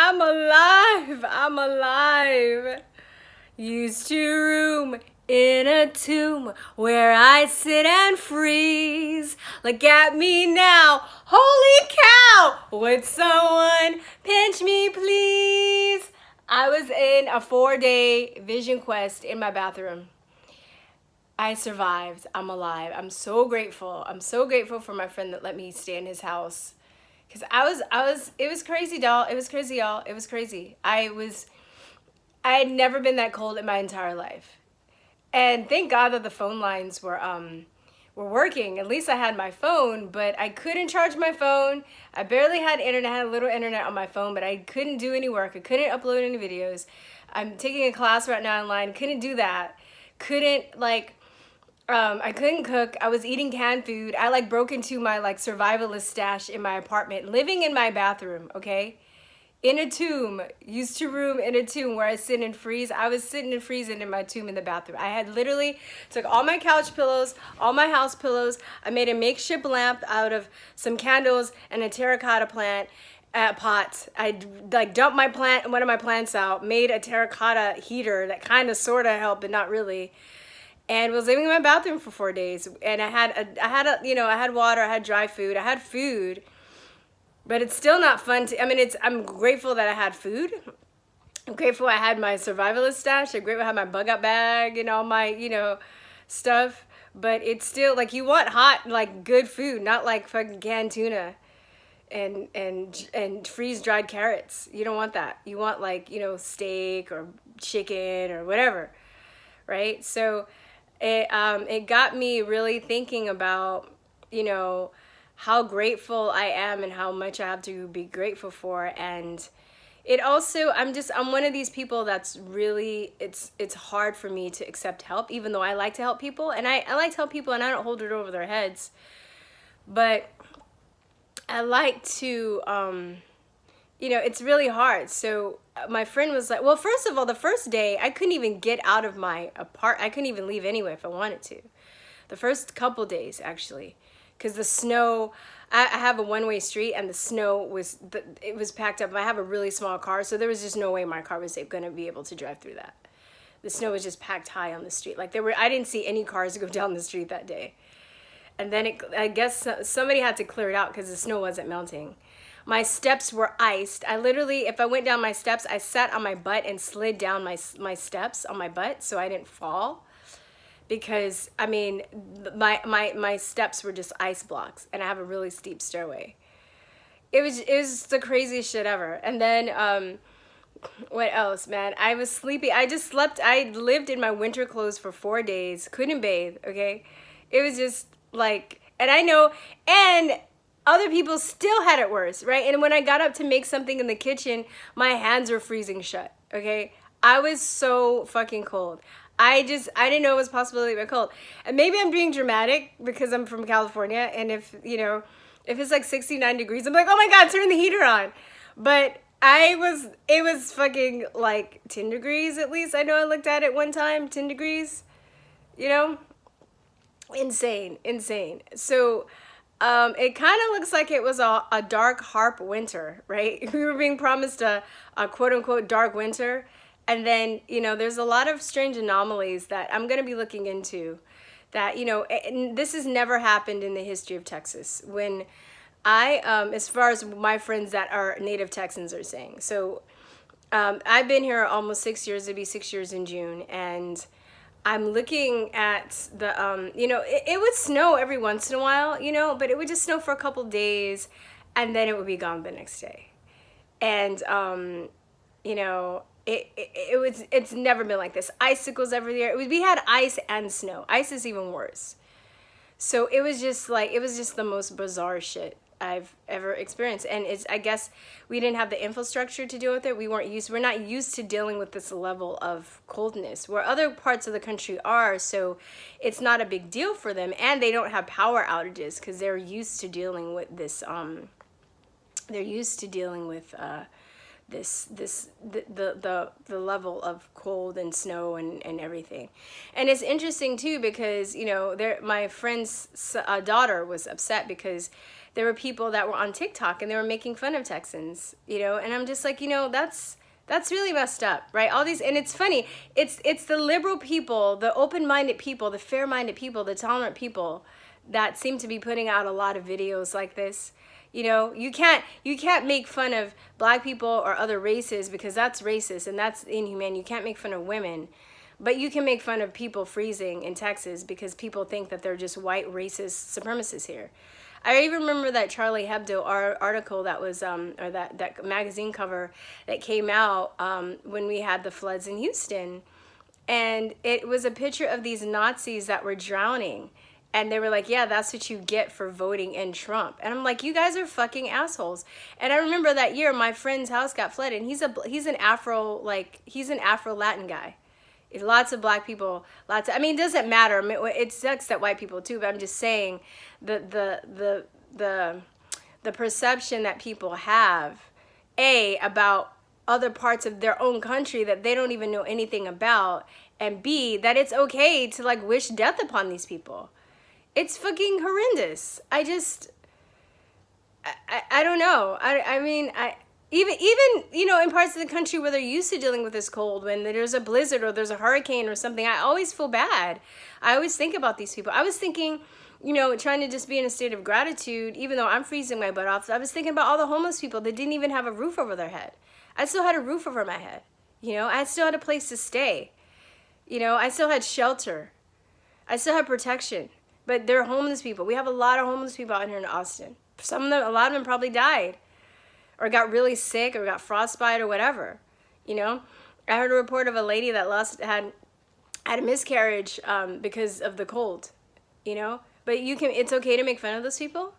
I'm alive. I'm alive. Used to room in a tomb where I sit and freeze. Look at me now. Holy cow. Would someone pinch me, please? I was in a 4-day vision quest in my bathroom. I survived. I'm alive. I'm so grateful. I'm so grateful for my friend that let me stay in his house. Cause it was crazy, doll. It was crazy, y'all. It was crazy. I had never been that cold in my entire life. And thank God that the phone lines were working. At least I had my phone, but I couldn't charge my phone. I barely had internet. I had a little internet on my phone, but I couldn't do any work. I couldn't upload any videos. I'm taking a class right now online. Couldn't do that. I couldn't cook. I was eating canned food. I broke into my survivalist stash in my apartment, living in my bathroom, okay? In a tomb, used to room in a tomb where I sit and freeze. I was sitting and freezing in my tomb in the bathroom. I had literally took all my couch pillows, all my house pillows. I made a makeshift lamp out of some candles and a terracotta plant pot. I dumped one of my plants out, made a terracotta heater that kind of sort of helped, but not really. And was living in my bathroom for 4 days. And I had water, I had dry food, I had food. But it's still not fun I'm grateful that I had food. I'm grateful I had my survivalist stash. I'm grateful I had my bug out bag and all my, stuff. But it's still you want hot, good food, not fucking canned tuna and freeze dried carrots. You don't want that. You want steak or chicken or whatever. Right? So it got me really thinking about, how grateful I am and how much I have to be grateful for. And it also, I'm one of these people that's really, it's hard for me to accept help, even though I like to help people. And I like to help people and I don't hold it over their heads. But I like to, it's really hard. So my friend was like, well, first of all, the first day I couldn't even get out of my apartment. I couldn't even leave anyway if I wanted to. The first couple days, actually, because the snow, I have a one-way street and the snow was packed up. I have a really small car, so there was just no way my car was going to be able to drive through that. The snow was just packed high on the street. I didn't see any cars go down the street that day. And then I guess somebody had to clear it out because the snow wasn't melting. My steps were iced. I literally, if I went down my steps, I sat on my butt and slid down my steps on my butt so I didn't fall. Because, my steps were just ice blocks and I have a really steep stairway. It was the craziest shit ever. And then, what else, man? I was sleepy. I just slept. I lived in my winter clothes for 4 days. Couldn't bathe, okay? It was just and I know, and other people still had it worse, right? And when I got up to make something in the kitchen, my hands were freezing shut, okay? I was so fucking cold. I didn't know it was possible to get cold. And maybe I'm being dramatic because I'm from California, and if it's 69 degrees, I'm like, oh my God, turn the heater on. But it was fucking 10 degrees at least. I know I looked at it one time, 10 degrees, insane. So, it kind of looks like it was a dark HARRP winter, right? We were being promised a quote unquote dark winter. And then, there's a lot of strange anomalies that I'm going to be looking into that, this has never happened in the history of Texas. When as far as my friends that are native Texans are saying. So, I've been here almost 6 years. It'll be 6 years in June. And I'm looking at the, it would snow every once in a while, but it would just snow for a couple days and then it would be gone the next day. And, it's never been like this. Icicles every year. We had ice and snow. Ice is even worse. So it was just the most bizarre shit I've ever experienced. And I guess we didn't have the infrastructure to deal with it. We're not used to dealing with this level of coldness where other parts of the country are. So it's not a big deal for them. And they don't have power outages because they're used to dealing with this, the level of cold and snow and everything. And it's interesting too, because my friend's daughter was upset because there were people that were on TikTok and they were making fun of Texans, and I'm just like, that's really messed up, right? All these, and it's funny, it's the liberal people, the open-minded people, the fair-minded people, the tolerant people that seem to be putting out a lot of videos like this. You can't make fun of black people or other races, because that's racist and that's inhumane. You can't make fun of women, but you can make fun of people freezing in Texas because people think that they're just white racist supremacists here. I even remember that Charlie Hebdo article that was, or that magazine cover that came out when we had the floods in Houston. And it was a picture of these Nazis that were drowning. And they were like, yeah, that's what you get for voting in Trump. And I'm like, you guys are fucking assholes. And I remember that year my friend's house got flooded. And he's an Afro-Latin guy. Lots of black people, it doesn't matter. It sucks that white people too, but I'm just saying the perception that people have, about other parts of their own country that they don't even know anything about, and B, that it's okay to wish death upon these people. It's fucking horrendous. I don't know. Even in parts of the country where they're used to dealing with this cold, when there's a blizzard or there's a hurricane or something, I always feel bad. I always think about these people. I was thinking, trying to just be in a state of gratitude, even though I'm freezing my butt off. I was thinking about all the homeless people that didn't even have a roof over their head. I still had a roof over my head. I still had a place to stay. I still had shelter. I still had protection. But they're homeless people. We have a lot of homeless people out here in Austin. A lot of them probably died, or got really sick, or got frostbite, or whatever. I heard a report of a lady that had a miscarriage because of the cold. But it's okay to make fun of those people.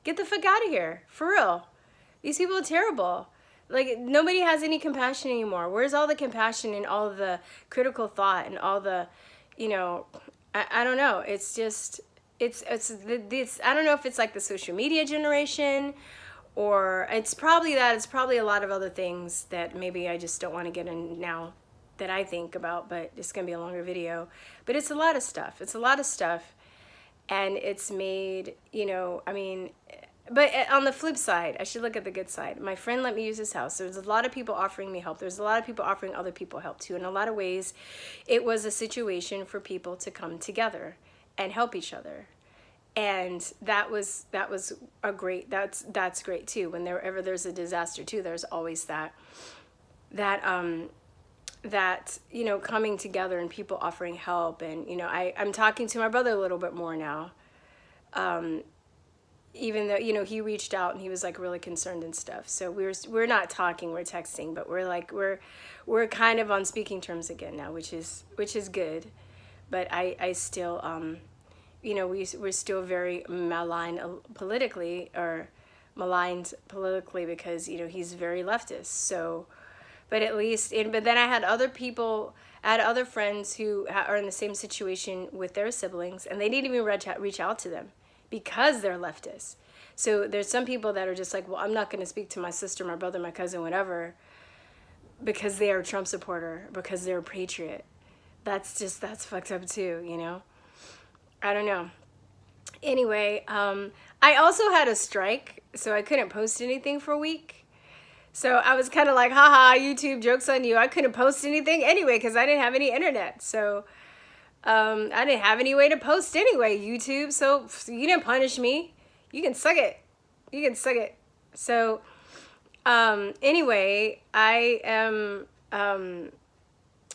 Get the fuck out of here, for real. These people are terrible. Nobody has any compassion anymore. Where's all the compassion and all the critical thought and all the, I don't know. It's just. It's I don't know if it's the social media generation, or it's probably that. It's probably a lot of other things that maybe I just don't want to get in now that I think about, but it's going to be a longer video. But it's a lot of stuff. And it's made, but on the flip side, I should look at the good side. My friend let me use his house. There's a lot of people offering me help. There's a lot of people offering other people help too. In a lot of ways, it was a situation for people to come together and help each other. And that's great too. Whenever there's a disaster too, there's always that coming together and people offering help. And I'm talking to my brother a little bit more now, even though he reached out and he was really concerned and stuff. So we're not talking, we're texting, but we're kind of on speaking terms again now, which is good. But I still we're still very maligned politically because he's very leftist. So, but at least, but then I had other friends who are in the same situation with their siblings, and they didn't even reach out to them because they're leftists. So there's some people that are just well, I'm not going to speak to my sister, my brother, my cousin, whatever, because they are a Trump supporter, because they're a patriot. That's fucked up too, I don't know. Anyway, I also had a strike, so I couldn't post anything for a week. So I was kind of haha, YouTube, joke's on you. I couldn't post anything anyway because I didn't have any internet. So I didn't have any way to post anyway, YouTube. So you didn't punish me. You can suck it. So anyway, I am...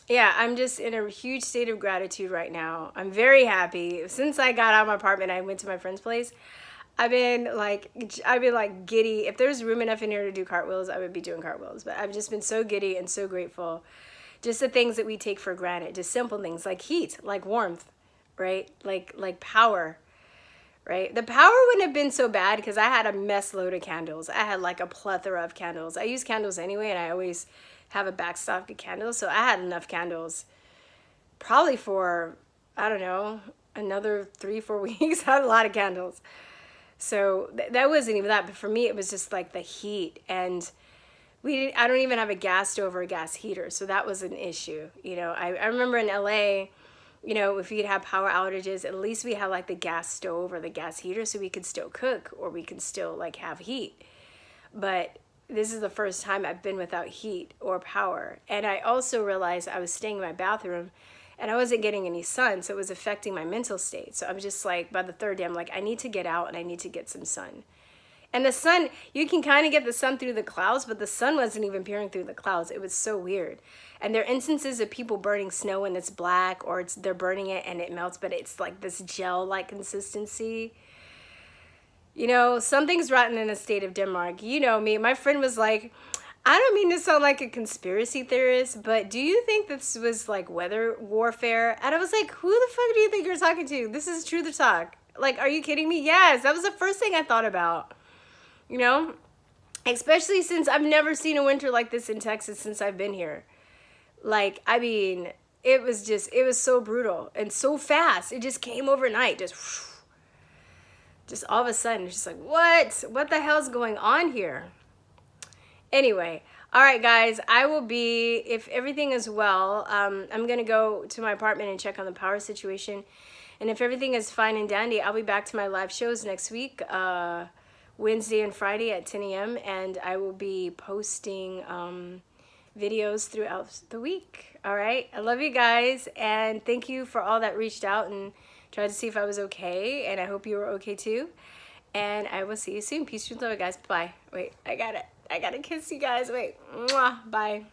I'm just in a huge state of gratitude right now. I'm very happy. Since I got out of my apartment, I went to my friend's place. I've been giddy. If there's room enough in here to do cartwheels, I would be doing cartwheels. But I've just been so giddy and so grateful. Just the things that we take for granted, just simple things like heat, like warmth, right? Like power, right? The power wouldn't have been so bad because I had a mess load of candles. I had a plethora of candles. I use candles anyway, and I always have a backstock of candles. So I had enough candles probably for, I don't know, another 3-4 weeks. I had a lot of candles. So that wasn't even that. But for me, it was just the heat. And I don't even have a gas stove or a gas heater, so that was an issue. You know, I remember in LA, you know, if we'd have power outages, at least we had like the gas stove or the gas heater so we could still cook or we could still like have heat. But this is the first time I've been without heat or power. And I also realized I was staying in my bathroom and I wasn't getting any sun, so it was affecting my mental state. So I'm just like, by the third day, I'm like, I need to get out and I need to get some sun. And the sun, you can kind of get the sun through the clouds, but the sun wasn't even peering through the clouds. It was so weird. And there are instances of people burning snow and it's black, or they're burning it and it melts, but it's like this gel-like consistency. You know, something's rotten in the state of Denmark. You know me. My friend was like, I don't mean to sound like a conspiracy theorist, but do you think this was like weather warfare? And I was like, who the fuck do you think you're talking to? This is Truther Talk. Like, are you kidding me? Yes, that was the first thing I thought about. You know, especially since I've never seen a winter like this in Texas since I've been here. Like, I mean, it was so brutal and so fast. It just came overnight, just all of a sudden. It's just like, what the hell's going on here? Anyway, all right, guys, I will be, if everything is well, I'm going to go to my apartment and check on the power situation. And if everything is fine and dandy, I'll be back to my live shows next week, Wednesday and Friday at 10 a.m. And I will be posting videos throughout the week. All right. I love you guys. And thank you for all that reached out and tried to see if I was okay. And I hope you were okay too. And I will see you soon. Peace, truth, love, guys. Bye. Wait, I gotta kiss you guys. Wait. Mwah. Bye.